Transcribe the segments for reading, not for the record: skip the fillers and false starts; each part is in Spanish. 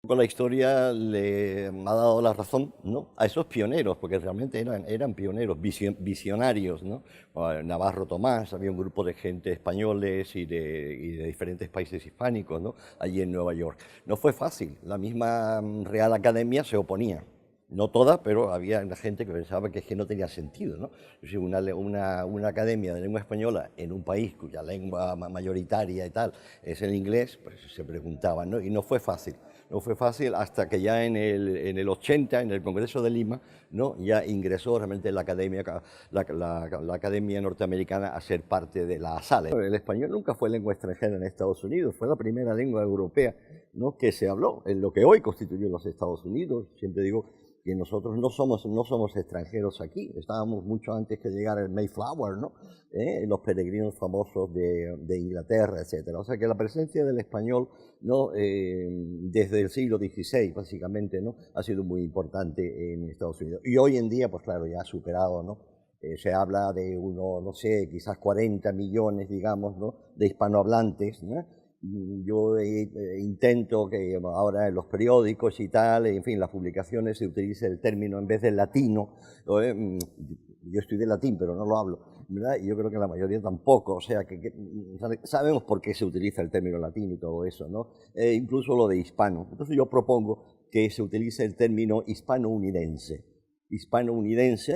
Con la historia le ha dado la razón, ¿no?, a esos pioneros, porque realmente eran pioneros, visionarios, ¿no? Navarro Tomás, había un grupo de gente españoles y de diferentes países hispánicos, ¿no?, allí en Nueva York. No fue fácil, la misma Real Academia se oponía. No toda, pero había gente que pensaba que es que no tenía sentido, ¿no? Es decir, una academia de lengua española en un país cuya lengua mayoritaria y tal es el inglés, pues se preguntaban, ¿no? Y no fue fácil. No fue fácil hasta que ya en el 80, en el Congreso de Lima, ¿no?, ya ingresó realmente la Academia Norteamericana a ser parte de la sala. El español nunca fue lengua extranjera en Estados Unidos, fue la primera lengua europea, ¿no?, que se habló en lo que hoy constituye los Estados Unidos. Siempre digo que nosotros no somos extranjeros aquí, estábamos mucho antes que llegara el Mayflower, ¿no?, los peregrinos famosos de Inglaterra, etcétera. O sea que la presencia del español, ¿no?, desde el siglo XVI, básicamente, ¿no?, ha sido muy importante en Estados Unidos. Y hoy en día, pues claro, ya ha superado, ¿no? Se habla de no sé, quizás 40 millones, digamos, ¿no?, de hispanohablantes, ¿no? Yo intento que ahora en los periódicos y tal, en fin, las publicaciones, se utilice el término en vez del latino. Yo estudié latín, pero no lo hablo, ¿verdad? Y yo creo que la mayoría tampoco, o sea, sabemos por qué se utiliza el término latino y todo eso, ¿no? Incluso lo de hispano. Entonces yo propongo que se utilice el término hispano-unidense,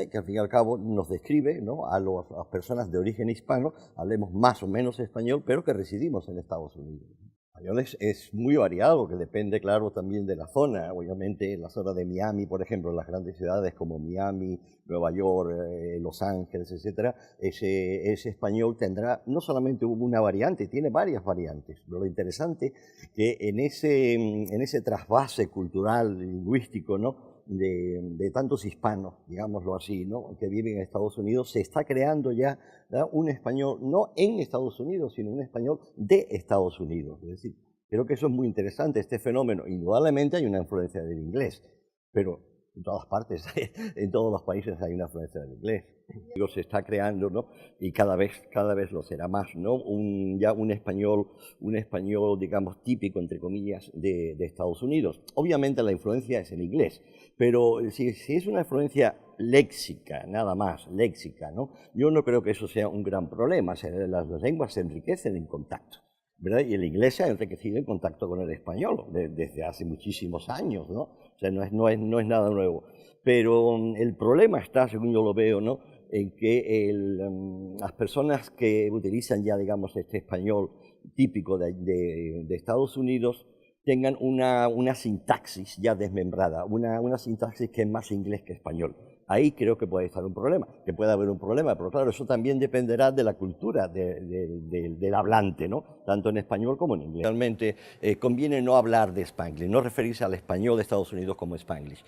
que al fin y al cabo nos describe, ¿no?, a las personas de origen hispano, hablemos más o menos español, pero que residimos en Estados Unidos. El español es muy variado, que depende, claro, también de la zona. Obviamente, en la zona de Miami, por ejemplo, en las grandes ciudades como Miami, Nueva York, Los Ángeles, etcétera, ese español tendrá no solamente una variante, tiene varias variantes. Pero lo interesante que en ese trasvase cultural, lingüístico, ¿no?, de tantos hispanos, digámoslo así, ¿no?, que viven en Estados Unidos, se está creando ya, ¿verdad?, un español no en Estados Unidos, sino un español de Estados Unidos. Es decir, creo que eso es muy interesante, este fenómeno. Indudablemente hay una influencia del inglés, pero en todas partes, en todos los países hay una influencia del inglés. Se está creando, ¿no?, y cada vez lo será más, ¿no?, ya un español, digamos, típico, entre comillas, de Estados Unidos. Obviamente la influencia es el inglés, pero si es una influencia léxica, nada más, léxica, ¿no?, yo no creo que eso sea un gran problema. O sea, las lenguas se enriquecen en contacto, ¿verdad? Y el inglés se ha enriquecido en contacto con el español desde hace muchísimos años, ¿no? O sea, no es nada nuevo. Pero el problema está, según yo lo veo, ¿no?, en que las personas que utilizan ya, digamos, este español típico de Estados Unidos tengan una sintaxis ya desmembrada, una sintaxis que es más inglés que español. Ahí creo que puede estar un problema, que puede haber un problema, pero claro, eso también dependerá de la cultura del hablante, ¿no?, tanto en español como en inglés. Realmente conviene no hablar de Spanglish, no referirse al español de Estados Unidos como Spanglish.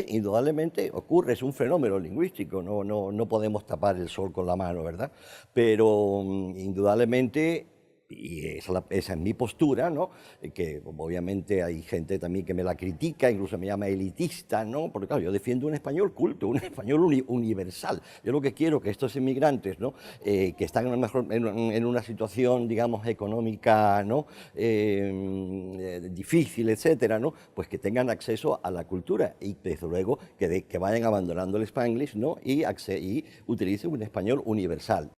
Indudablemente ocurre, es un fenómeno lingüístico, no podemos tapar el sol con la mano, ¿verdad? Pero indudablemente, y esa es mi postura, ¿no?, que obviamente hay gente también que me la critica, incluso me llama elitista, ¿no?, porque claro, yo defiendo un español culto, un español universal. Yo lo que quiero es que estos inmigrantes, ¿no?, que están en una situación, digamos, económica, ¿no?, difícil, etcétera, ¿no?, pues que tengan acceso a la cultura y desde luego que vayan abandonando el Spanglish, ¿no?, y utilicen un español universal.